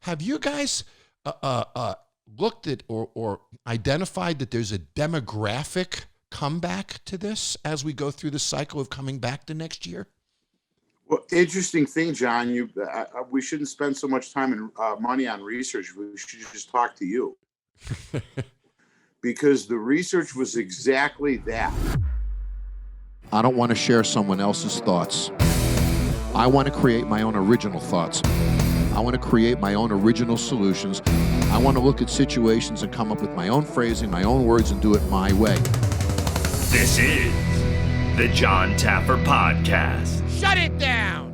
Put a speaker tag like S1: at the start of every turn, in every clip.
S1: Have you guys looked at or identified that there's a demographic comeback to this as we go through the cycle of coming back the next year?
S2: Well, interesting thing, John. We shouldn't spend so much time and money on research. We should just talk to you. Because the research was exactly that.
S3: I don't want to share someone else's thoughts. I want to create my own original thoughts. I want to create my own original solutions. I want to look at situations and come up with my own phrasing, my own words, and do it my way.
S4: This is the Jon Taffer Podcast.
S1: Shut it down!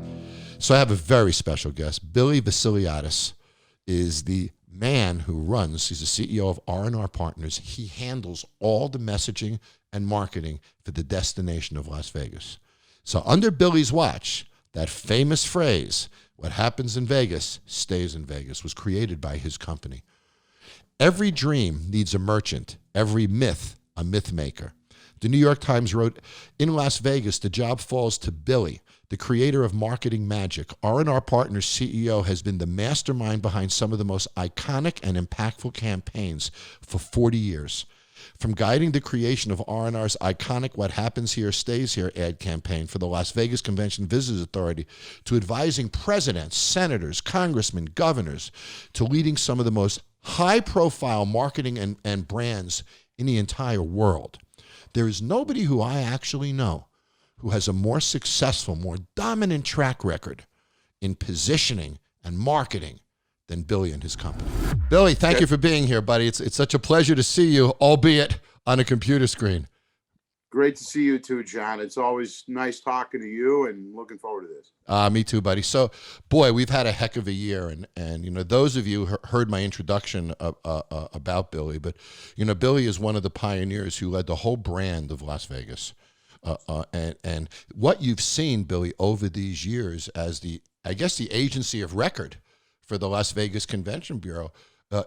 S1: So I have a very special guest. Billy Vassiliadis is the man who runs, he's the CEO of R&R Partners. He handles all the messaging and marketing for the destination of Las Vegas. So under Billy's watch, that famous phrase, what happens in Vegas stays in Vegas, was created by his company. Every dream needs a merchant, every myth a myth maker. The New York Times wrote, in Las Vegas, the job falls to Billy, the creator of marketing magic. R&R Partners CEO has been the mastermind behind some of the most iconic and impactful campaigns for 40 years. From guiding the creation of R&R's iconic What Happens Here Stays Here ad campaign for the Las Vegas Convention Visitors Authority, to advising presidents, senators, congressmen, governors, to leading some of the most high-profile marketing and brands in the entire world. There is nobody who I actually know who has a more successful, more dominant track record in positioning and marketing than Billy and his company. Billy, thank you for being here, buddy. It's such a pleasure to see you, albeit on a computer screen.
S2: Great to see you too, John. It's always nice talking to you and looking forward to this.
S1: Me too, buddy. So, boy, we've had a heck of a year. And you know, those of you who heard my introduction about Billy, but, you know, Billy is one of the pioneers who led the whole brand of Las Vegas. And what you've seen, Billy, over these years as the agency of record for the Las Vegas Convention Bureau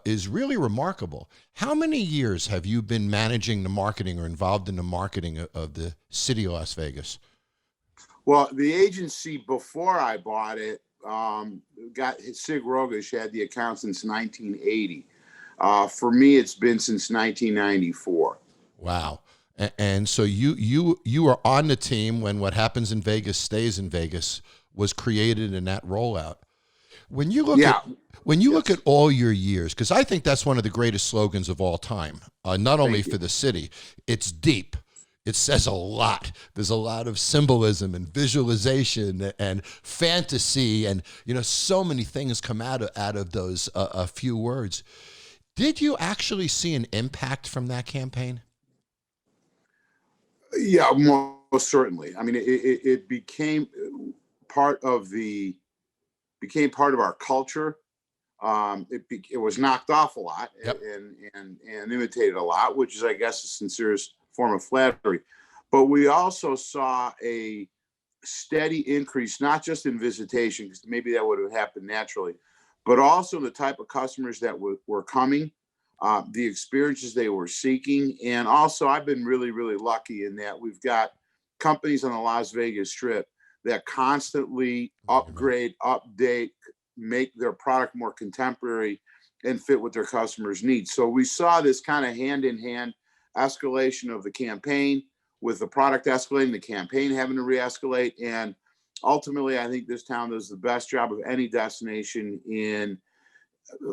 S1: is really remarkable. How many years have you been managing the marketing or involved in the marketing of the city of Las Vegas?
S2: Well, the agency before I bought it got Sig Rogish had the account since 1980. For me, it's been since 1994.
S1: Wow. And so you are on the team when What Happens in Vegas Stays in Vegas was created in that rollout. When you look look at all your years, because I think that's one of the greatest slogans of all time, not only for the city, it's deep. It says a lot. There's a lot of symbolism and visualization and fantasy, and you know, so many things come out of those a few words. Did you actually see an impact from that campaign?
S2: Yeah, most certainly. I mean, it became part of our culture. It was knocked off a lot. Yep. and imitated a lot, which is, I guess, a sincerest form of flattery. But we also saw a steady increase, not just in visitation, because maybe that would have happened naturally, but also the type of customers that were coming, the experiences they were seeking. And also, I've been really, really lucky in that we've got companies on the Las Vegas Strip that constantly upgrade, update, make their product more contemporary and fit what their customers need. So we saw this kind of hand-in-hand escalation of the campaign, with the product escalating, the campaign having to re-escalate. And ultimately, I think this town does the best job of any destination in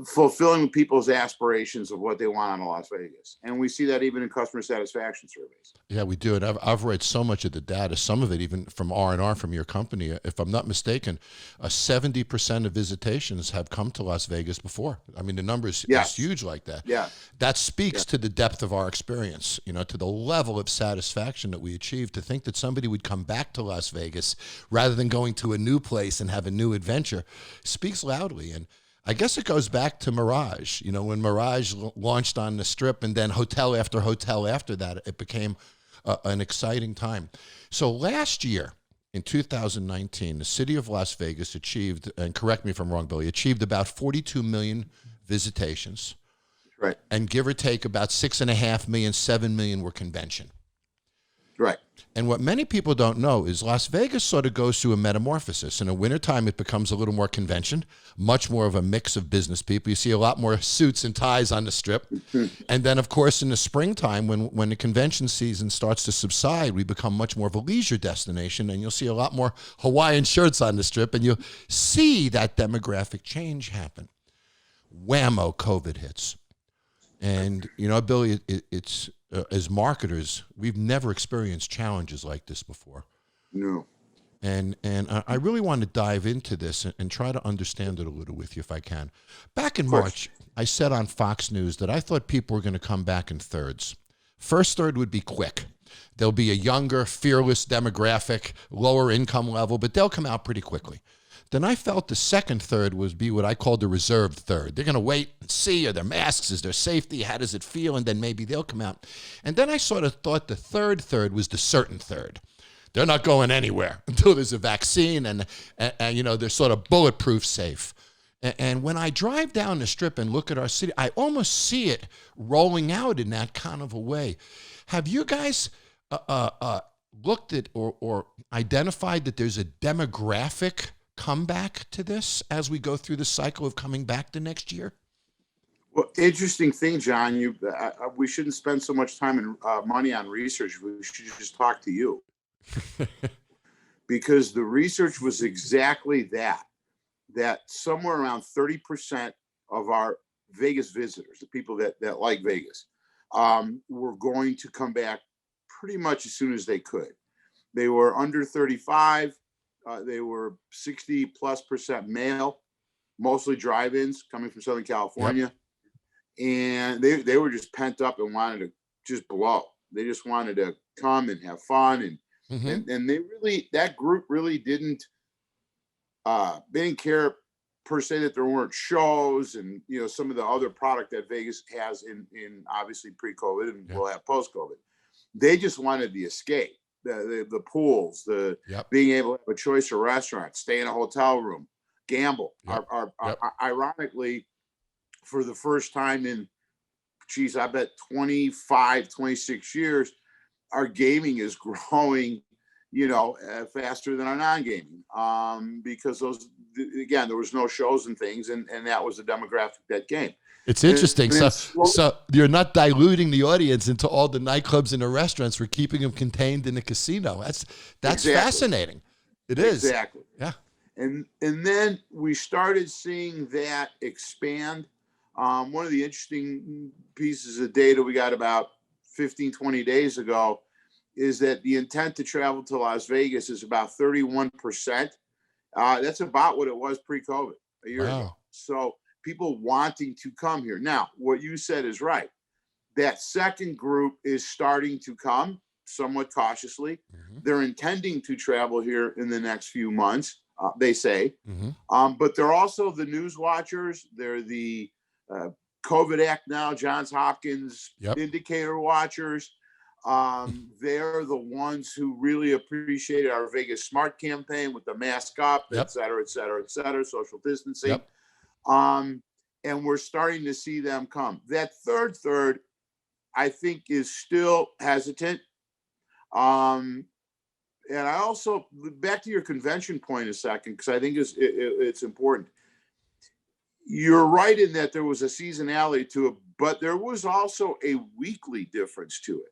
S2: fulfilling people's aspirations of what they want out of Las Vegas. And we see that even in customer satisfaction surveys.
S1: Yeah, we do. And I've read so much of the data, some of it even from R&R, from your company. If I'm not mistaken, 70% of visitations have come to Las Vegas before. I mean, the number is huge like that.
S2: Yeah.
S1: That speaks to the depth of our experience, you know, to the level of satisfaction that we achieved. To think that somebody would come back to Las Vegas rather than going to a new place and have a new adventure speaks loudly. And I guess it goes back to Mirage, you know, when Mirage launched on the Strip, and then hotel after hotel after that, it became an exciting time. So last year, in 2019, the city of Las Vegas achieved, and correct me if I'm wrong, Billy, achieved about 42 million visitations.
S2: Right.
S1: And give or take about 6.5 million, 7 million were convention.
S2: Right.
S1: And what many people don't know is Las Vegas sort of goes through a metamorphosis. In the wintertime, it becomes a little more convention, much more of a mix of business people. You see a lot more suits and ties on the Strip. And then, of course, in the springtime, when the convention season starts to subside, we become much more of a leisure destination, and you'll see a lot more Hawaiian shirts on the Strip, and you'll see that demographic change happen. Whammo, COVID hits. And, you know, Billy, it's as marketers, we've never experienced challenges like this before.
S2: No.
S1: And I really want to dive into this and try to understand it a little with you if I can. Back in March, I said on Fox News that I thought people were going to come back in thirds. First third would be quick. There'll be a younger, fearless demographic, lower income level, but they'll come out pretty quickly. Then I felt the second third would be what I called the reserved third. They're going to wait and see, are there masks, is there safety, how does it feel, and then maybe they'll come out. And then I sort of thought the third was the certain third. They're not going anywhere until there's a vaccine and you know, they're sort of bulletproof safe. And when I drive down the Strip and look at our city, I almost see it rolling out in that kind of a way. Have you guys looked at or identified that there's a demographic comeback to this as we go through the cycle of coming back the next year?
S2: Well, interesting thing, John. We shouldn't spend so much time and money on research. We should just talk to you, because the research was exactly that. That somewhere around 30% of our Vegas visitors, the people that like Vegas, were going to come back pretty much as soon as they could. They were under 35. They were 60+% male, mostly drive-ins coming from Southern California. Yep. And they were just pent up and wanted to just blow. They just wanted to come and have fun. And they really, that group really didn't care per se that there weren't shows and, you know, some of the other product that Vegas has in obviously pre-COVID and will have post-COVID. They just wanted the escape. The pools, being able to have a choice of restaurants, stay in a hotel room, gamble. Ironically, for the first time in, I bet 25, 26 years, our gaming is growing, you know, faster than our non-gaming, because there was no shows and things, and that was the demographic that came.
S1: It's interesting. So you're not diluting the audience into all the nightclubs and the restaurants. We're keeping them contained in the casino. That's exactly. Fascinating. It is.
S2: Exactly.
S1: Yeah.
S2: And then we started seeing that expand. One of the interesting pieces of data we got about 15, 20 days ago is that the intent to travel to Las Vegas is about 31%. That's about what it was pre-COVID a year ago. So people wanting to come here. Now, what you said is right. That second group is starting to come somewhat cautiously. They're intending to travel here in the next few months, they say. But they're also the news watchers. They're the COVID Act now, Johns Hopkins indicator watchers. They're the ones who really appreciated our Vegas Smart campaign with the mask up, et cetera, et cetera, et cetera, social distancing. And we're starting to see them come. That third, I think, is still hesitant. And I also, back to your convention point a second, because I think it's important. You're right in that there was a seasonality to it, but there was also a weekly difference to it.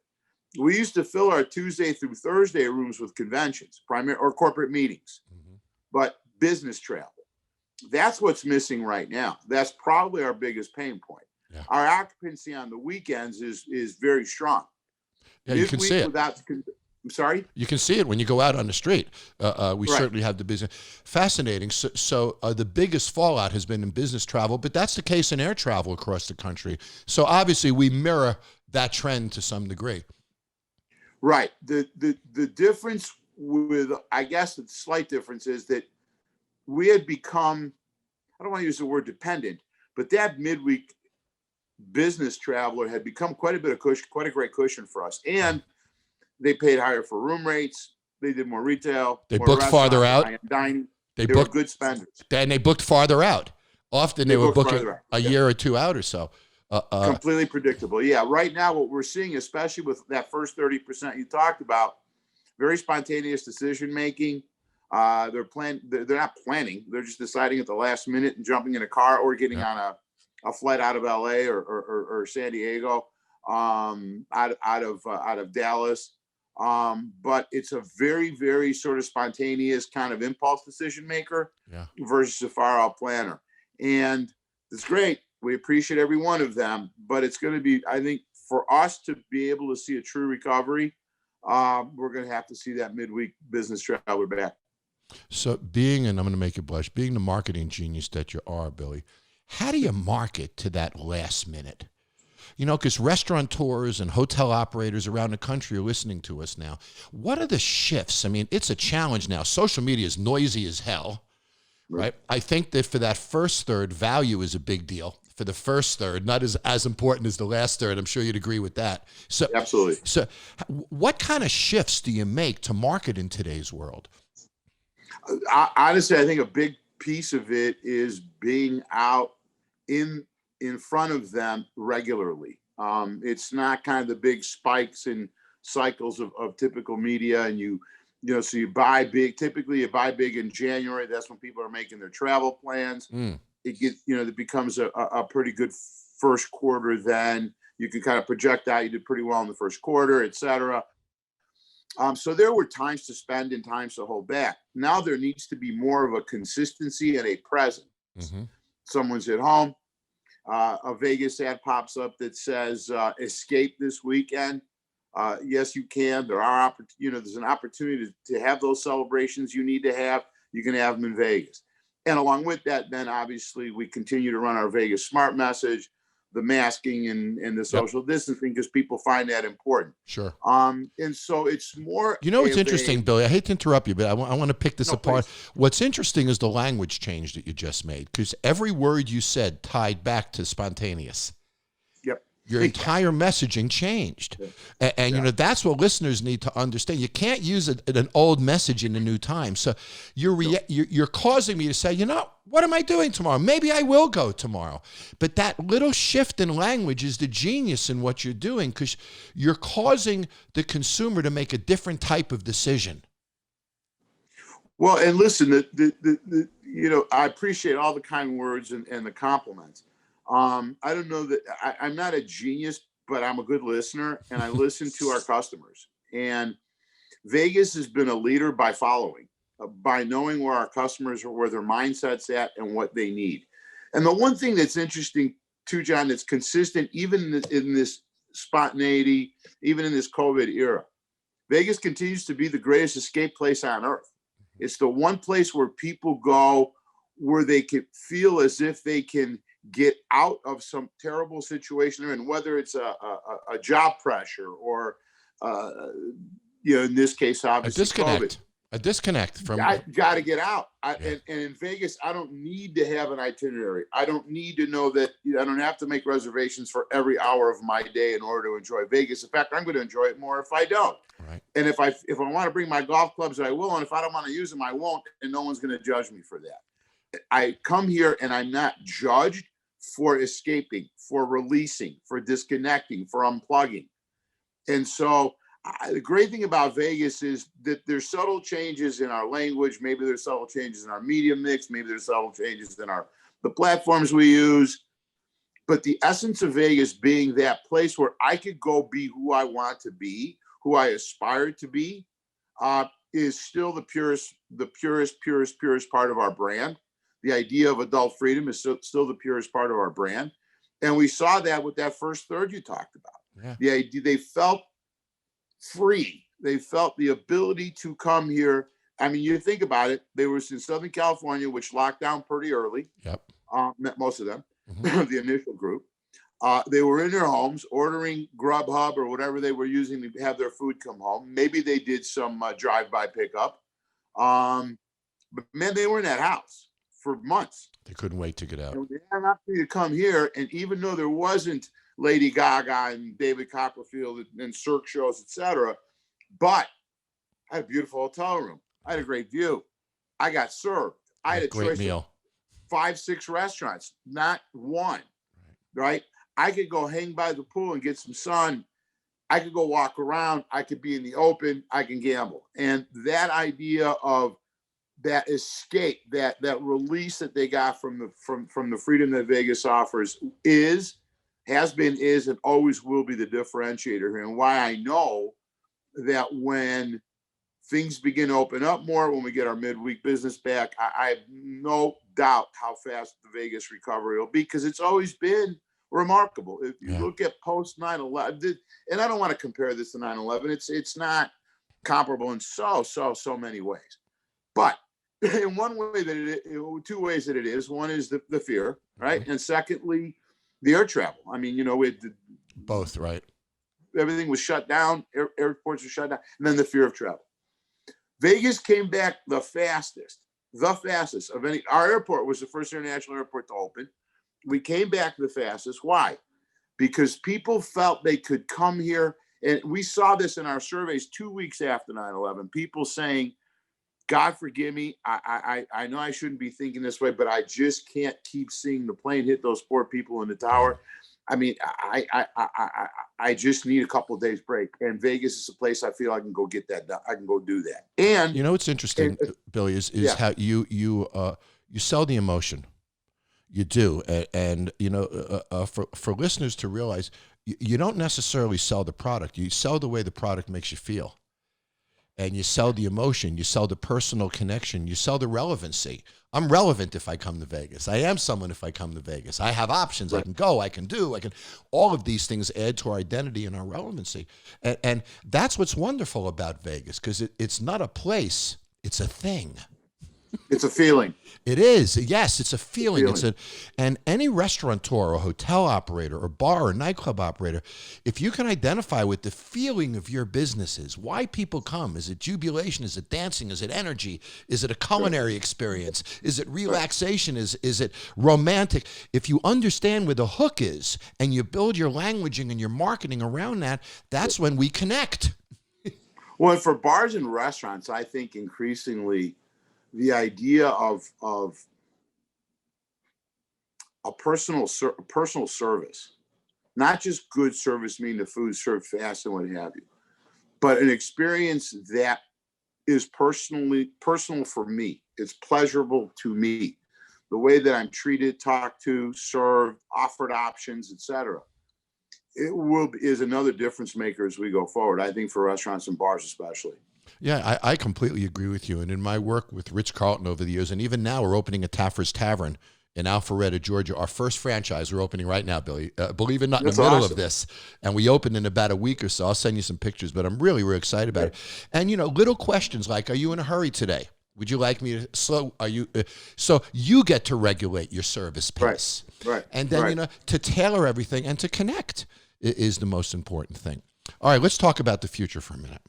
S2: We used to fill our Tuesday through Thursday rooms with conventions, primary or corporate meetings, but business travel. That's what's missing right now. That's probably our biggest pain point. Yeah. Our occupancy on the weekends is very strong.
S1: Yeah, you can see it.
S2: I'm sorry?
S1: You can see it when you go out on the street. We certainly have the business. Fascinating. So the biggest fallout has been in business travel, but that's the case in air travel across the country. So obviously we mirror that trend to some degree.
S2: Right. The difference with, I guess the slight difference is that we had become, I don't want to use the word dependent, but that midweek business traveler had become quite a bit of cushion, quite a great cushion for us. And they paid higher for room rates. They did more retail.
S1: They booked farther out.
S2: Dining. They were good spenders.
S1: And they booked farther out. Often they were booking a year or two out or so.
S2: Completely predictable. Yeah. Right now, what we're seeing, especially with that first 30% you talked about, very spontaneous decision making. They're not planning. They're just deciding at the last minute and jumping in a car or getting on a flight out of LA or San Diego, out of Dallas. But it's a very, very sort of spontaneous kind of impulse decision maker versus a far out planner. And it's great. We appreciate every one of them, but it's going to be, I think, for us to be able to see a true recovery, we're going to have to see that midweek business traveler back.
S1: So being, and I'm going to make you blush, being the marketing genius that you are, Billy, how do you market to that last minute? You know, because restaurateurs and hotel operators around the country are listening to us now. What are the shifts? I mean, it's a challenge now. Social media is noisy as hell, right? I think that for that first third, value is a big deal. For the first third, not as important as the last third. I'm sure you'd agree with that. So,
S2: absolutely.
S1: So what kind of shifts do you make to market in today's world?
S2: Honestly, I think a big piece of it is being out in front of them regularly. It's not kind of the big spikes and cycles of typical media. And so you buy big, typically you buy big in January. That's when people are making their travel plans. It becomes a pretty good first quarter. Then you can kind of project out. You did pretty well in the first quarter, et cetera. So there were times to spend and times to hold back. Now there needs to be more of a consistency and a presence. Someone's at home. A Vegas ad pops up that says, escape this weekend. Yes, you can. There's an opportunity to have those celebrations you need to have. You can have them in Vegas. And along with that, then obviously we continue to run our Vegas Smart message, the masking and the social distancing, because people find that important.
S1: Sure.
S2: And so it's more.
S1: You know what's interesting, Billy? I hate to interrupt you, but I want to pick this apart.
S2: Please.
S1: What's interesting is the language change that you just made, because every word you said tied back to spontaneous.
S2: Yep.
S1: Your entire messaging changed. And that's what listeners need to understand. You can't use an old message in a new time. So you're causing me to say, what am I doing tomorrow? Maybe I will go tomorrow. But that little shift in language is the genius in what you're doing, because you're causing the consumer to make a different type of decision.
S2: Well, and listen, I appreciate all the kind words and the compliments. I don't know that I'm not a genius, but I'm a good listener, and I listen to our customers. And Vegas has been a leader by following, by knowing where our customers are, where their mindset's at, and what they need. And the one thing that's interesting too, John, that's consistent even in this spontaneity, even in this COVID era, Vegas continues to be the greatest escape place on earth. It's the one place where people go where they can feel as if they can get out of some terrible situation, and whether it's a job pressure or in this case, obviously
S1: a disconnect from.
S2: I got to get out. And in Vegas, I don't need to have an itinerary. I don't need to know that. I don't have to make reservations for every hour of my day in order to enjoy Vegas. In fact, I'm going to enjoy it more if I don't.
S1: Right.
S2: And if I want to bring my golf clubs, I will. And if I don't want to use them, I won't. And no one's going to judge me for that. I come here and I'm not judged for escaping, for releasing, for disconnecting, for unplugging. And so the great thing about Vegas is that there's subtle changes in our language. Maybe there's subtle changes in our media mix. Maybe there's subtle changes in the platforms we use. But the essence of Vegas being that place where I could go be who I want to be, who I aspire to be, is still the purest part of our brand. The idea of adult freedom is still the purest part of our brand. And we saw that with that first third you talked about.
S1: Yeah.
S2: The idea, they felt free. They felt the ability to come here. I mean, you think about it, they were in Southern California, which locked down pretty early.
S1: Yep.
S2: Most of them, the initial group. They were in their homes ordering Grubhub or whatever they were using to have their food come home. Maybe they did some drive-by pickup. But man, they were in that house for months.
S1: They couldn't wait to get out.
S2: And they had an opportunity to come here, and even though there wasn't Lady Gaga and David Copperfield and Cirque shows, etc., but I had a beautiful hotel room. I had a great view. I got served. I had a
S1: great
S2: choice
S1: meal.
S2: Of 5-6 restaurants, not one. Right? I could go hang by the pool and get some sun. I could go walk around. I could be in the open. I can gamble. And that idea of that escape, that release that they got from the freedom that Vegas offers has been, and always will be the differentiator here. And why I know that when things begin to open up more, when we get our midweek business back, I have no doubt how fast the Vegas recovery will be, because it's always been remarkable. If you look at post 9/11, and I don't want to compare this to 9/11, it's not comparable in so many ways. But in one way two ways that it is. One is the fear, right? Mm-hmm. And secondly, the air travel. I mean,
S1: both, right?
S2: Everything was shut down. Airports were shut down. And then the fear of travel. Vegas came back the fastest of any. Our airport was the first international airport to open. We came back the fastest. Why? Because people felt they could come here. And we saw this in our surveys 2 weeks after 9/11. People saying, God forgive me, I know I shouldn't be thinking this way, but I just can't keep seeing the plane hit those poor people in the tower. I mean, I just need a couple of days break. And Vegas is a place I feel I can go get that done. I can go do that. And
S1: what's interesting, Billy, is how you sell the emotion. You do. And for listeners to realize, you don't necessarily sell the product. You sell the way the product makes you feel. And you sell the emotion, you sell the personal connection, you sell the relevancy. I'm relevant if I come to Vegas. I am someone if I come to Vegas. I have options. Right. I can go, I can do, all of these things add to our identity and our relevancy. And that's what's wonderful about Vegas, because it's not a place, it's a thing.
S2: It's a feeling.
S1: It is. Yes, it's a feeling. And any restaurateur or hotel operator or bar or nightclub operator, if you can identify with the feeling of your businesses, why people come, is it jubilation? Is it dancing? Is it energy? Is it a culinary experience? Is it relaxation? Is it romantic? If you understand where the hook is and you build your languaging and your marketing around that, that's when we connect.
S2: Well, for bars and restaurants, I think increasingly the idea of a personal service, not just good service, meaning the food served fast and what have you, but an experience that is personal for me. It's pleasurable to me. The way that I'm treated, talked to, served, offered options, etc. Is another difference maker as we go forward, I think, for restaurants and bars especially.
S1: Yeah, I completely agree with you. And in my work with Rich Carlton over the years, and even now we're opening a Taffer's Tavern in Alpharetta, Georgia. Our first franchise we're opening right now, Billy. Believe it or not, in the middle of this. And we open in about a week or so. I'll send you some pictures, but I'm really, really excited about it. And, little questions like, are you in a hurry today? Would you like me to slow? Are you? So you get to regulate your service pace.
S2: Right.
S1: And then, to tailor everything and to connect is the most important thing. All right, let's talk about the future for a minute.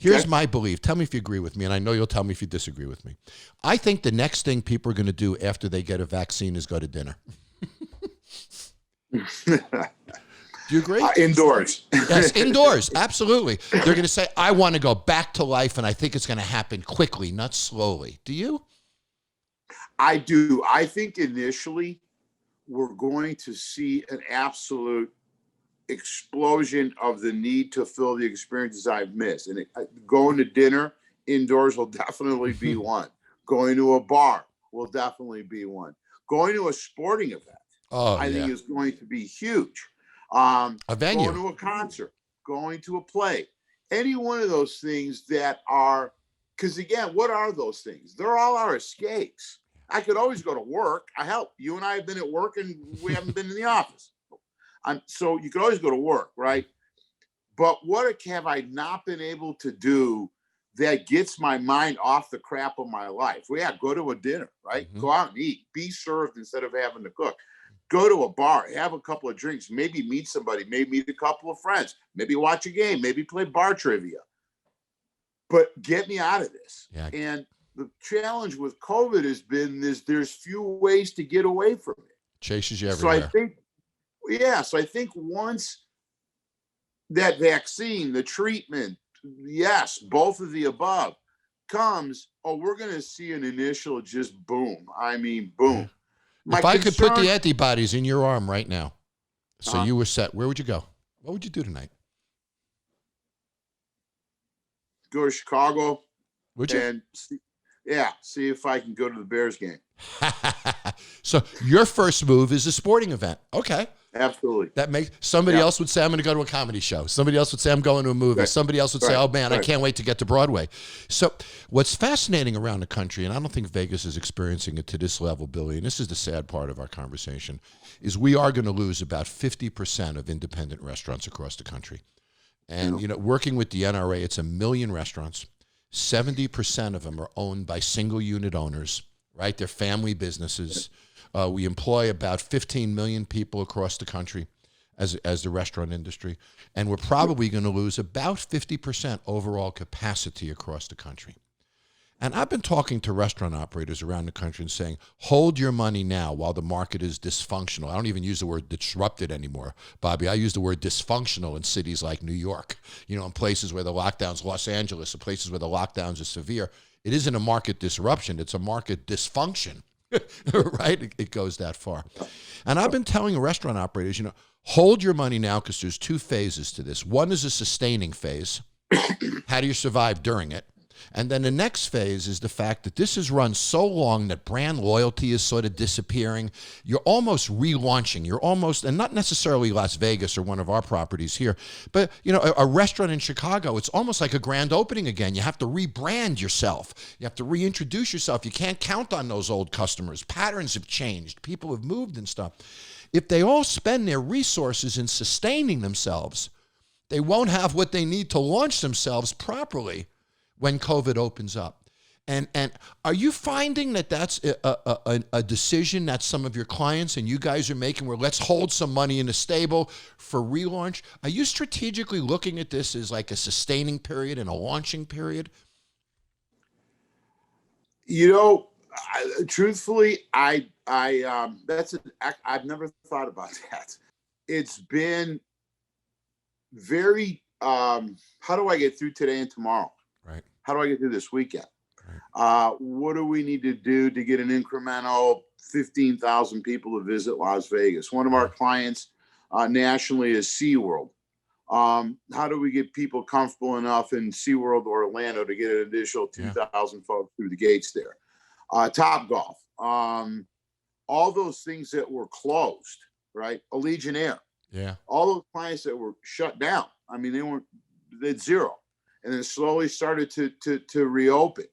S1: Here's my belief. Tell me if you agree with me, and I know you'll tell me if you disagree with me. I think the next thing people are going to do after they get a vaccine is go to dinner. Do you agree?
S2: Indoors.
S1: Yes, indoors. Absolutely. They're going to say, I want to go back to life, and I think it's going to happen quickly, not slowly. Do you?
S2: I do. I think initially we're going to see an absolute explosion of the need to fill the experiences I've missed. And going to dinner indoors will definitely be one. Going to a bar will definitely be one. Going to a sporting event, I think is going to be huge.
S1: A venue.
S2: Going to a concert, going to a play, any one of those things that are, because again, what are those things? They're all our escapes. I could always go to work. You and I have been at work and we haven't been in the office. So you could always go to work, right? But what have I not been able to do that gets my mind off the crap of my life? Well, go to a dinner, right? Mm-hmm. Go out and eat. Be served instead of having to cook. Go to a bar, have a couple of drinks, maybe meet somebody, maybe meet a couple of friends, maybe watch a game, maybe play bar trivia. But get me out of this. Yeah. And the challenge with COVID has been there's few ways to get away from it.
S1: Chases you everywhere.
S2: So I think once that vaccine, the treatment, yes, both of the above comes, we're going to see an initial just boom. I mean, boom.
S1: If I could put the antibodies in your arm right now, so you were set, where would you go? What would you do tonight?
S2: go to Chicago.
S1: Would you?
S2: And see if I can go to the Bears game.
S1: So your first move is a sporting event. Okay.
S2: Absolutely.
S1: That makes somebody else would say, I'm going to go to a comedy show. Somebody else would say, I'm going to a movie.
S2: Right.
S1: Somebody else would say, oh man, I can't wait to get to Broadway. So what's fascinating around the country, and I don't think Vegas is experiencing it to this level, Billy, and this is the sad part of our conversation, is we are going to lose about 50% of independent restaurants across the country. And, working with the NRA, it's 1 million restaurants. 70% of them are owned by single unit owners, right? They're family businesses. We employ about 15 million people across the country as the restaurant industry. And we're probably going to lose about 50% overall capacity across the country. And I've been talking to restaurant operators around the country and saying, hold your money now while the market is dysfunctional. I don't even use the word disrupted anymore, Bobby. I use the word dysfunctional in cities like New York, in places where the lockdowns, Los Angeles, in places where the lockdowns are severe. It isn't a market disruption. It's a market dysfunction, right? It goes that far. And I've been telling restaurant operators, hold your money now because there's 2 phases to this. One is a sustaining phase. How do you survive during it? And then the next phase is the fact that this has run so long that brand loyalty is sort of disappearing. You're almost relaunching. You're almost, and not necessarily Las Vegas or one of our properties here, but a restaurant in Chicago, it's almost like a grand opening again. You have to rebrand yourself. You have to reintroduce yourself. You can't count on those old customers. Patterns have changed. People have moved and stuff. If they all spend their resources in sustaining themselves, they won't have what they need to launch themselves properly when COVID opens up. And are you finding that that's a decision that some of your clients and you guys are making where let's hold some money in the stable for relaunch? Are you strategically looking at this as like a sustaining period and a launching period?
S2: Truthfully, I've never thought about that. It's been very, how do I get through today and tomorrow?
S1: Right.
S2: How do I get through this weekend? Right. What do we need to do to get an incremental 15,000 people to visit Las Vegas? One of our clients nationally is SeaWorld. How do we get people comfortable enough in SeaWorld Orlando to get an additional 2,000 folks through the gates there? Topgolf. All those things that were closed, right? Allegiant Air.
S1: Yeah.
S2: All those clients that were shut down. I mean, they'd zero. And then slowly started to reopen.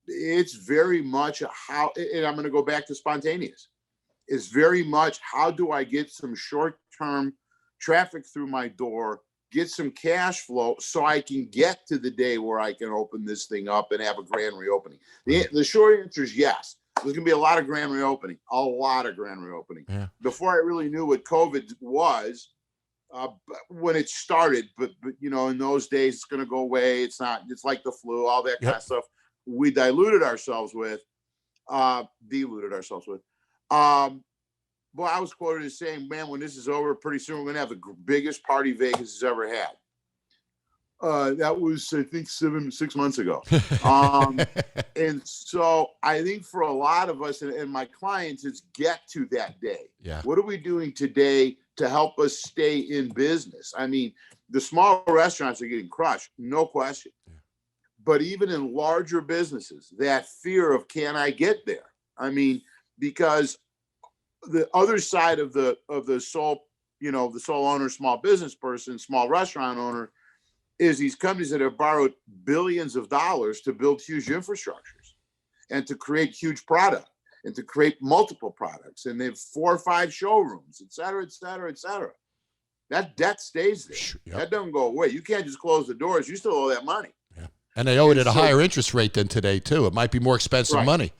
S2: It's very much how, and I'm going to go back to spontaneous. It's very much how do I get some short-term traffic through my door, get some cash flow so I can get to the day where I can open this thing up and have a grand reopening. The short answer is yes. There's going to be a lot of grand reopening, Yeah. Before I really knew what COVID was, when it started, but in those days it's going to go away. It's not. It's like the flu, all that kind of stuff. We diluted ourselves with. Well, I was quoted as saying, "Man, when this is over, pretty soon we're going to have the biggest party Vegas has ever had." That was, I think, 6 months ago. And so I think for a lot of us and my clients, it's get to that day.
S1: Yeah.
S2: What are we doing today to help us stay in business? I mean, the small restaurants are getting crushed, no question. Yeah. But even in larger businesses, that fear of, can I get there? I mean, because the other side of the sole owner, small business person, small restaurant owner, is these companies that have borrowed billions of dollars to build huge infrastructures and to create huge product and to create multiple products. And they have 4 or 5 showrooms, et cetera, et cetera, et cetera. That debt stays there. Yep. That doesn't go away. You can't just close the doors. You still owe that money.
S1: Yeah. And they owe it at a higher interest rate than today, too. It might be more expensive money.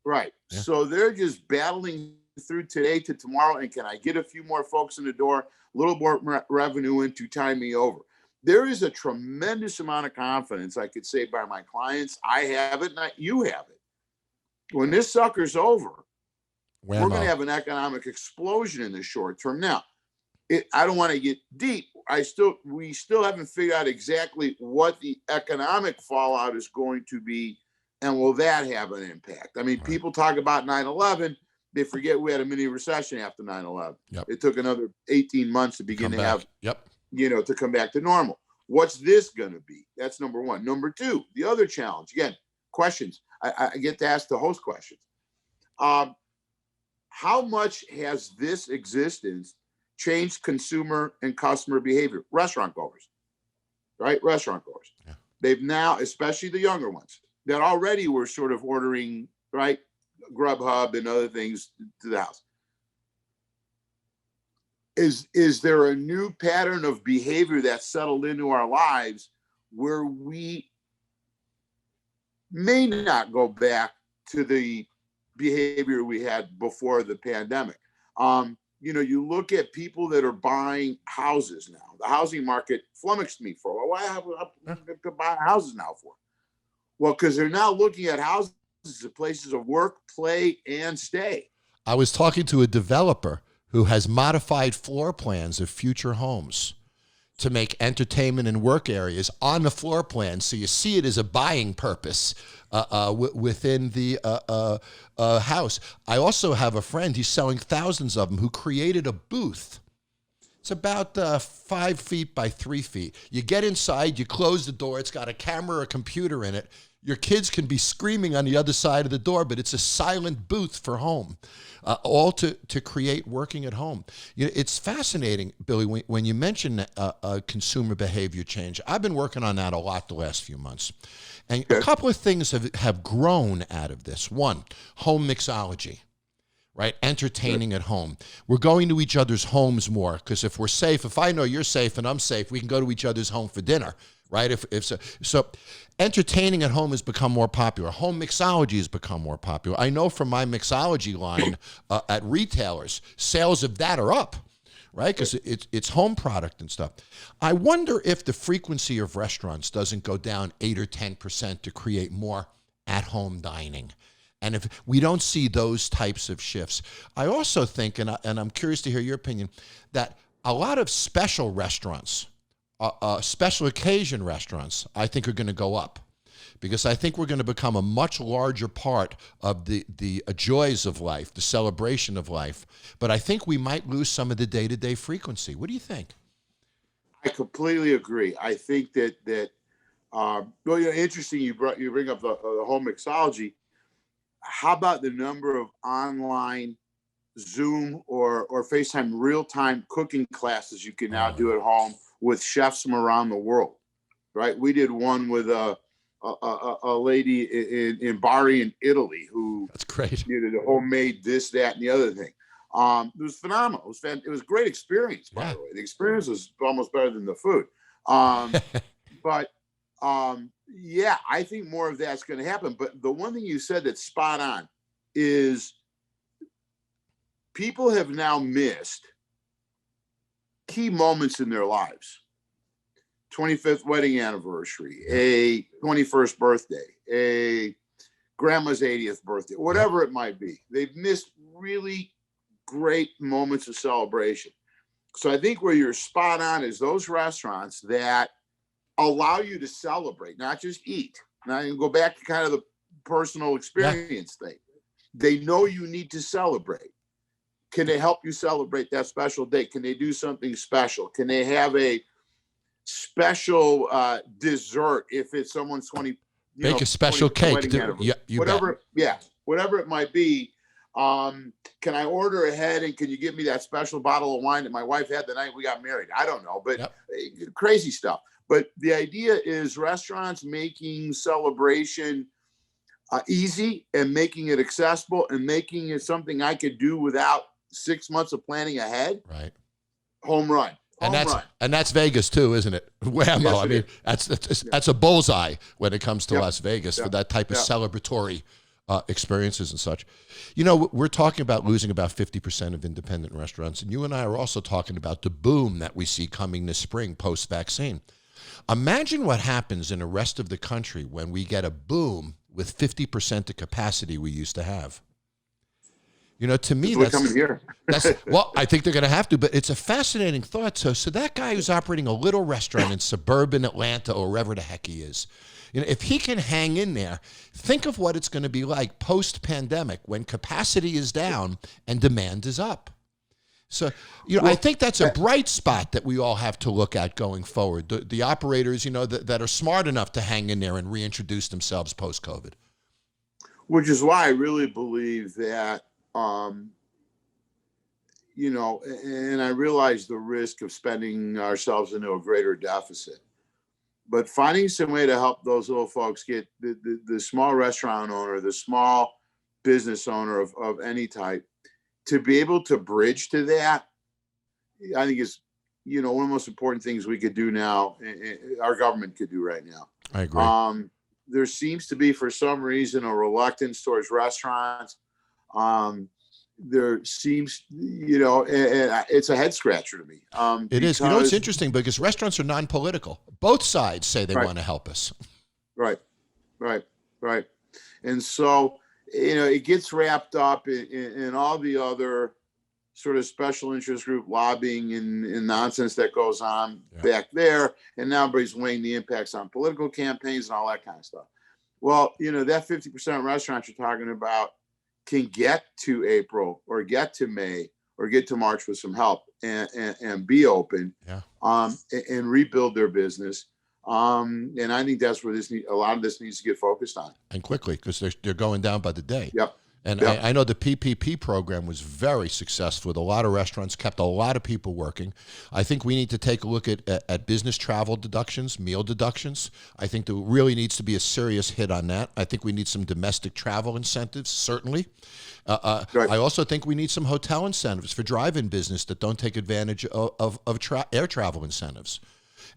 S2: Right. Yeah. So they're just battling through today to tomorrow. And can I get a few more folks in the door, a little more revenue in to time me over? There is a tremendous amount of confidence, I could say, by my clients. I have it, and you have it. When this sucker's over, we're going to have an economic explosion in the short term. Now, I don't want to get deep. We still haven't figured out exactly what the economic fallout is going to be, and will that have an impact? I mean, people talk about 9/11. They forget we had a mini recession after 9/11. Yep. It took another 18 months to begin to have. Yep. To come back to normal. What's this going to be? That's number one. Number two, the other challenge, again, questions. I get to ask the host questions. How much has this existence changed consumer and customer behavior? Restaurant goers, right? Restaurant goers. Yeah. They've now, especially the younger ones, that already were sort of ordering, right, Grubhub and other things to the house. Is there a new pattern of behavior that's settled into our lives where we may not go back to the behavior we had before the pandemic? You look at people that are buying houses now. The housing market flummoxed me for a while. Why have to buy houses now for? Well, because they're now looking at houses as places of work, play, and stay.
S1: I was talking to a developer who has modified floor plans of future homes to make entertainment and work areas on the floor plan, so you see it as a buying purpose within the house. I also have a friend, he's selling thousands of them, who created a booth. It's about 5 feet by 3 feet. You get inside, you close the door, it's got a camera or a computer in it. Your kids can be screaming on the other side of the door, but it's a silent booth for home, all to create working at home. It's fascinating, Billy, when you mention consumer behavior change. I've been working on that a lot the last few months. And a couple of things have grown out of this. One, home mixology, right? Entertaining at home. We're going to each other's homes more, because if we're safe, if I know you're safe and I'm safe, we can go to each other's home for dinner. Right? If so, entertaining at home has become more popular. Home mixology has become more popular. I know from my mixology line at retailers, sales of that are up, right? Because it's home product and stuff. I wonder if the frequency of restaurants doesn't go down 8 or 10% to create more at-home dining. And if we don't see those types of shifts, I also think, and I'm curious to hear your opinion, that a lot of special restaurants, special occasion restaurants, I think are going to go up, because I think we're going to become a much larger part of the joys of life, the celebration of life. But I think we might lose some of the day-to-day frequency. What do you think?
S2: I completely agree. I think that interesting. You bring up the home mixology. How about the number of online Zoom or FaceTime real-time cooking classes you can now do at home with chefs from around the world, right? We did one with a lady in Bari in Italy who,
S1: that's great,
S2: did a homemade this, that, and the other thing. It was phenomenal. It was a great experience, by the way. The experience was almost better than the food. But I think more of that's going to happen. But the one thing you said that's spot on is people have now missed key moments in their lives. 25th wedding anniversary, a 21st birthday, a grandma's 80th birthday, whatever it might be. They've missed really great moments of celebration. So I think where you're spot on is those restaurants that allow you to celebrate, not just eat. Now you can go back to kind of the personal experience thing. They know you need to celebrate. Can they help you celebrate that special day? Can they do something special? Can they have a special dessert if it's someone's 20?
S1: Make a special cake.
S2: Whatever it might be. Can I order ahead, and can you give me that special bottle of wine that my wife had the night we got married? I don't know, but crazy stuff. But the idea is restaurants making celebration easy and making it accessible and making it something I could do without 6 months of planning ahead.
S1: Right.
S2: Home run.
S1: And that's Vegas too, isn't it? Whammo.
S2: Yes,
S1: I mean, that's a bullseye when it comes to Las Vegas for that type of celebratory experiences and such. We're talking about losing about 50% of independent restaurants, and you and I are also talking about the boom that we see coming this spring post-vaccine. Imagine what happens in the rest of the country when we get a boom with 50% the capacity we used to have. To me, well, I think they're going to have to, but it's a fascinating thought. So that guy who's operating a little restaurant in suburban Atlanta or wherever the heck he is, if he can hang in there, think of what it's going to be like post-pandemic when capacity is down and demand is up. So, I think that's a bright spot that we all have to look at going forward. The operators, that are smart enough to hang in there and reintroduce themselves post-COVID.
S2: Which is why I really believe that, and I realize the risk of spending ourselves into a greater deficit. But finding some way to help those little folks get the small restaurant owner, the small business owner of any type, to be able to bridge to that, I think is, one of the most important things we could do now, our government could do right now.
S1: I agree.
S2: There seems to be, for some reason, a reluctance towards restaurants. There seems, it's a head scratcher to me.
S1: It is. It's interesting because restaurants are non-political. Both sides say they
S2: Right.
S1: want to help us.
S2: Right. And so, it gets wrapped up in all the other sort of special interest group lobbying and nonsense that goes on back there. And now everybody's weighing the impacts on political campaigns and all that kind of stuff. Well, that 50% of restaurants you're talking about can get to April or get to May or get to March with some help and be open and rebuild their business. And I think that's where a lot of this needs to get focused on.
S1: And quickly, because they're going down by the day.
S2: Yep.
S1: And I know the PPP program was very successful with a lot of restaurants, kept a lot of people working. I think we need to take a look at business travel deductions, meal deductions. I think there really needs to be a serious hit on that. I think we need some domestic travel incentives, certainly.
S2: Right.
S1: I also think we need some hotel incentives for drive-in business that don't take advantage of air travel incentives.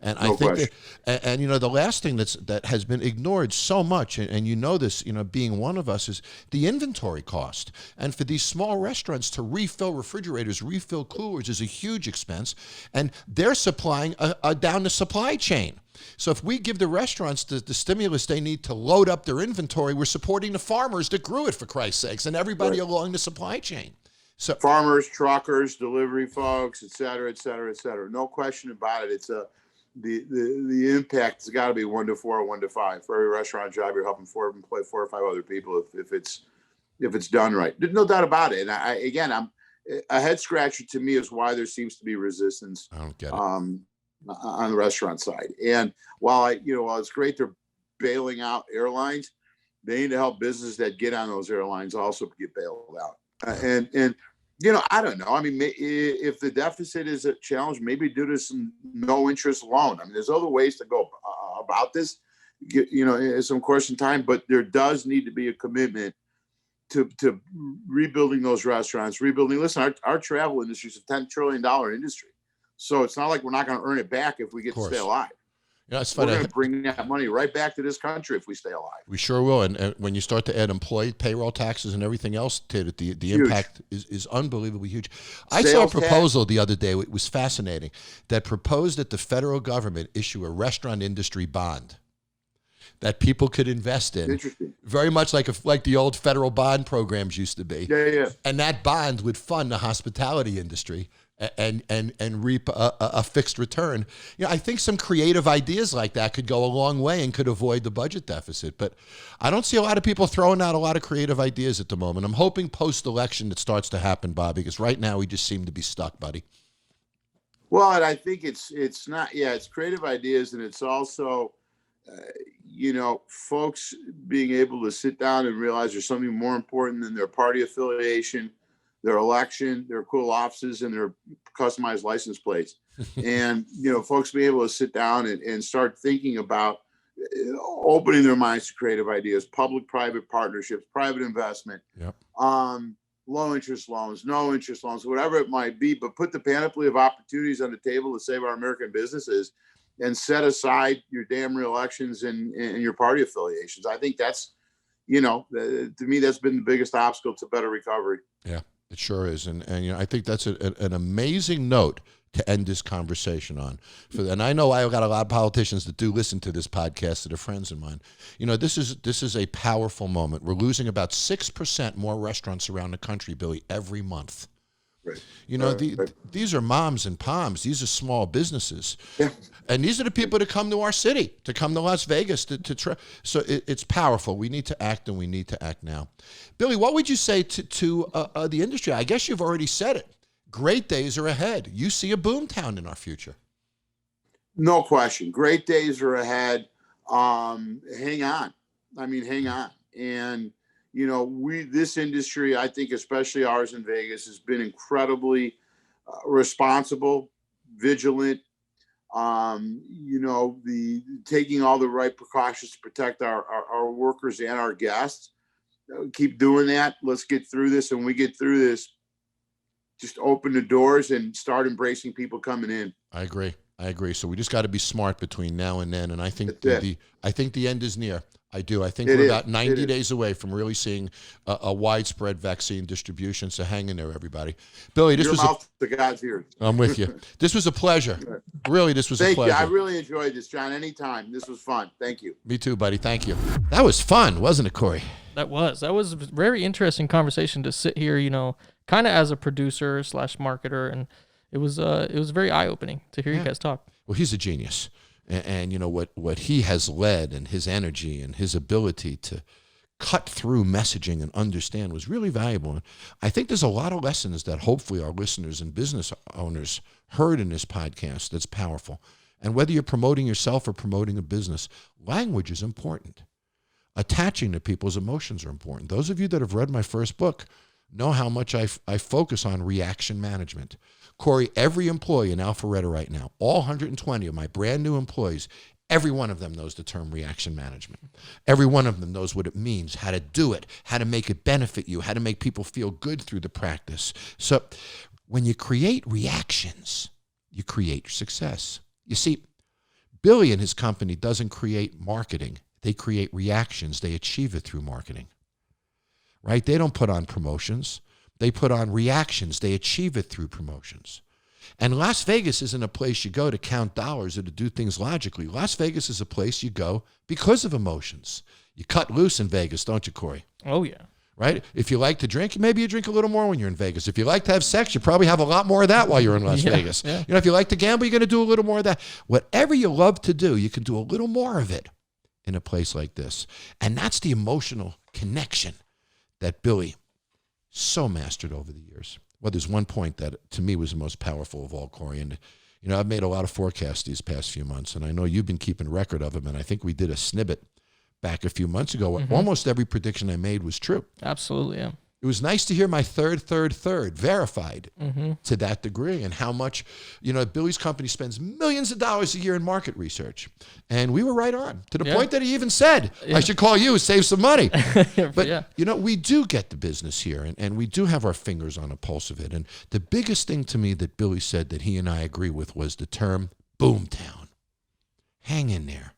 S1: And I think that, the last thing that has been ignored so much, and this, being one of us, is the inventory cost. And for these small restaurants to refill refrigerators, refill coolers is a huge expense, and they're supplying down the supply chain. So if we give the restaurants the stimulus they need to load up their inventory, we're supporting the farmers that grew it, for Christ's sakes, and everybody along the supply chain. So
S2: farmers, truckers, delivery folks, et cetera, et cetera, et cetera. No question about it. It's the impact has got to be 1 to 4 or 1 to 5 for every restaurant job. You're helping employ 4 or 5 other people if it's done right. There's no doubt about it. And I'm a head scratcher to me is why there seems to be resistance.
S1: I don't get it.
S2: On the restaurant side. And while it's great they're bailing out airlines, they need to help businesses that get on those airlines also get bailed out. I don't know. I mean, if the deficit is a challenge, maybe due to some no interest loan. I mean, there's other ways to go about this, in some course in time, but there does need to be a commitment to rebuilding those restaurants, Listen, our travel industry is a $10 trillion industry. So it's not like we're not going to earn it back if we get to stay alive.
S1: It's funny.
S2: We're going to bring that money right back to this country if we stay alive.
S1: We sure will. And when you start to add employee payroll taxes and everything else to it, the impact is unbelievably huge. I saw a proposal the other day. It was fascinating that proposed that the federal government issue a restaurant industry bond that people could invest in.
S2: Interesting.
S1: Very much like the old federal bond programs used to be.
S2: Yeah.
S1: And that bond would fund the hospitality industry and reap a fixed return. I think some creative ideas like that could go a long way and could avoid the budget deficit. But I don't see a lot of people throwing out a lot of creative ideas at the moment. I'm hoping post-election it starts to happen, Bob, because right now we just seem to be stuck, buddy.
S2: Well, and I think it's not, it's creative ideas, and it's also, folks being able to sit down and realize there's something more important than their party affiliation, their election, their cool offices, and their customized license plates. And, folks being able to sit down and start thinking about opening their minds to creative ideas, public-private partnerships, private investment, low interest loans, no interest loans, whatever it might be, but put the panoply of opportunities on the table to save our American businesses and set aside your damn re-elections and your party affiliations. I think that's, to me, that's been the biggest obstacle to better recovery.
S1: Yeah. It sure is, and I think that's an amazing note to end this conversation on. And I know I've got a lot of politicians that do listen to this podcast that are friends of mine. This is a powerful moment. We're losing about 6% more restaurants around the country, Billy, every month.
S2: Right.
S1: These are moms and poms. These are small businesses.
S2: Yeah.
S1: And these are the people that come to our city, to come to Las Vegas to try. So it's powerful. We need to act, and we need to act now. Billy, what would you say to the industry? I guess you've already said it. great days are ahead. You see a boomtown in our future.
S2: No question. Great days are ahead. Hang on. Hang on. And, this industry, I think, especially ours in Vegas, has been incredibly responsible, vigilant, the taking all the right precautions to protect our workers and our guests. Keep doing that. Let's get through this. And when we get through this, just open the doors and start embracing people coming in.
S1: I agree. So we just got to be smart between now and then. And I think I think the end is near. I do. I think we're about 90 days away from really seeing a widespread vaccine distribution. So hang in there, everybody. Billy, this was
S2: to God's ears.
S1: I'm with you. This was a pleasure. Really, this was a pleasure.
S2: Thank you. I really enjoyed this, John. Anytime. This was fun. Thank you.
S1: Me too, buddy. Thank you. That was fun, wasn't it, Corey?
S5: That was a very interesting conversation to sit here, kind of as a producer / marketer, and it was very eye-opening to hear you guys talk.
S1: Well, he's a genius. And what he has led, and his energy and his ability to cut through messaging and understand was really valuable. And I think there's a lot of lessons that hopefully our listeners and business owners heard in this podcast that's powerful. And whether you're promoting yourself or promoting a business, language is important. Attaching to people's emotions are important. Those of you that have read my first book know how much I focus on reaction management. Corey, every employee in Alpharetta right now, all 120 of my brand new employees, every one of them knows the term reaction management. Every one of them knows what it means, how to do it, how to make it benefit you, how to make people feel good through the practice. So when you create reactions, you create success. You see, Billy and his company doesn't create marketing. They create reactions. They achieve it through marketing, right? They don't put on promotions. They put on reactions. They achieve it through promotions. And Las Vegas isn't a place you go to count dollars or to do things logically. Las Vegas is a place you go because of emotions. You cut loose in Vegas, don't you, Corey?
S5: Oh, yeah.
S1: Right? If you like to drink, maybe you drink a little more when you're in Vegas. If you like to have sex, you probably have a lot more of that while you're in Las Vegas.
S5: Yeah.
S1: If you like to gamble, you're going to do a little more of that. Whatever you love to do, you can do a little more of it in a place like this. And that's the emotional connection that Billy so mastered over the years. Well, there's one point that to me was the most powerful of all, Corey. And, I've made a lot of forecasts these past few months, and I know you've been keeping record of them. And I think we did a snippet back a few months ago. Mm-hmm. Almost every prediction I made was true.
S5: Absolutely, yeah.
S1: It was nice to hear my third verified to that degree, and how much, Billy's company spends millions of dollars a year in market research. And we were right on to the point that he even said, I should call you, save some money. But, we do get the business here, and we do have our fingers on a pulse of it. And the biggest thing to me that Billy said that he and I agree with was the term boomtown. Hang in there.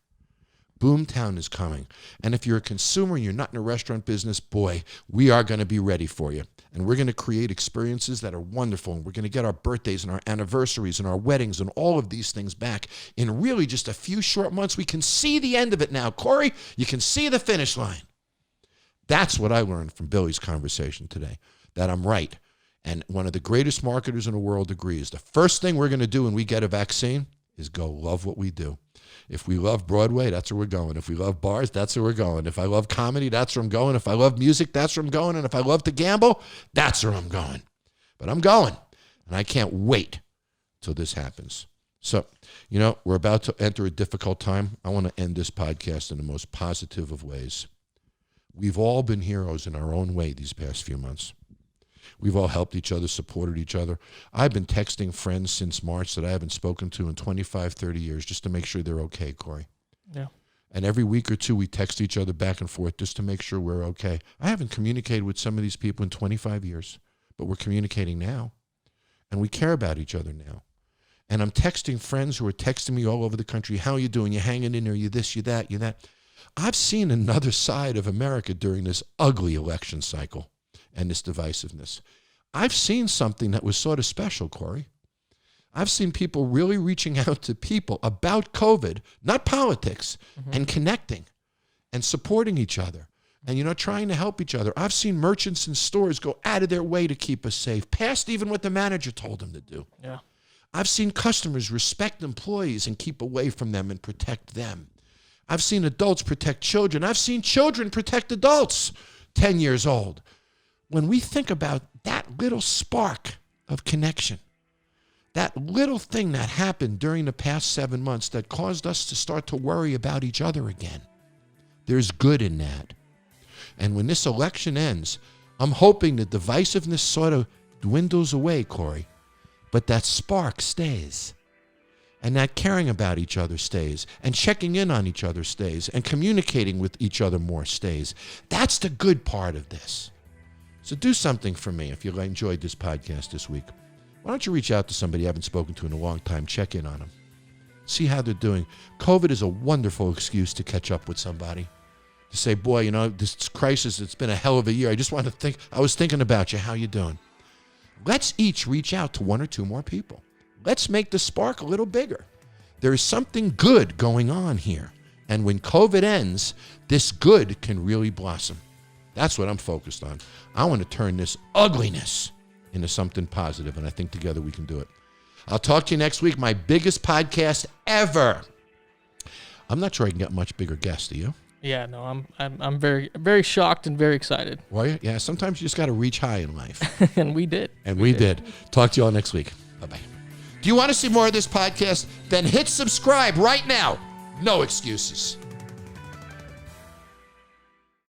S1: Boomtown is coming. And if you're a consumer and you're not in a restaurant business, boy, we are going to be ready for you. And we're going to create experiences that are wonderful. And we're going to get our birthdays and our anniversaries and our weddings and all of these things back in really just a few short months. We can see the end of it now. Corey, you can see the finish line. That's what I learned from Billy's conversation today, that I'm right. And one of the greatest marketers in the world agrees. The first thing we're going to do when we get a vaccine is go love what we do. If we love Broadway, that's where we're going. If we love bars, that's where we're going. If I love comedy, that's where I'm going. If I love music, that's where I'm going. And if I love to gamble, that's where I'm going. But I'm going, and I can't wait till this happens. So, we're about to enter a difficult time. I want to end this podcast in the most positive of ways. We've all been heroes in our own way these past few months. We've all helped each other, supported each other. I've been texting friends since March that I haven't spoken to in 25, 30 years just to make sure they're okay, Corey.
S5: Yeah.
S1: And every week or two, we text each other back and forth just to make sure we're okay. I haven't communicated with some of these people in 25 years, but we're communicating now. And we care about each other now. And I'm texting friends who are texting me all over the country, how are you doing? You hanging in there? You this, you that, you that. I've seen another side of America during this ugly election cycle and this divisiveness. I've seen something that was sort of special, Corey. I've seen people really reaching out to people about COVID, not politics, and connecting and supporting each other and, trying to help each other. I've seen merchants and stores go out of their way to keep us safe, past even what the manager told them to do.
S5: Yeah.
S1: I've seen customers respect employees and keep away from them and protect them. I've seen adults protect children. I've seen children protect adults 10 years old. When we think about that little spark of connection. That little thing that happened during the past 7 months that caused us to start to worry about each other again. There's good in that. And when this election ends, I'm hoping the divisiveness sort of dwindles away, Corey, but that spark stays. And that caring about each other stays, and checking in on each other stays, and communicating with each other more stays. That's the good part of this. So do something for me if you enjoyed this podcast this week. Why don't you reach out to somebody you haven't spoken to in a long time, check in on them, see how they're doing. COVID is a wonderful excuse to catch up with somebody, to say, boy, you know, this crisis, it's been a hell of a year. I was thinking about you, how you doing? Let's each reach out to one or two more people. Let's make the spark a little bigger. There is something good going on here. And when COVID ends, this good can really blossom. That's what I'm focused on. I want to turn this ugliness into something positive, and I think together we can do it. I'll talk to you next week. My biggest podcast ever. I'm not sure I can get much bigger guests, do you?
S5: Yeah, no, I'm very, very shocked and very excited.
S1: Were you? Yeah, sometimes you just got to reach high in life.
S5: And we did.
S1: And we did. Talk to you all next week. Bye-bye. Do you want to see more of this podcast? Then hit subscribe right now. No excuses.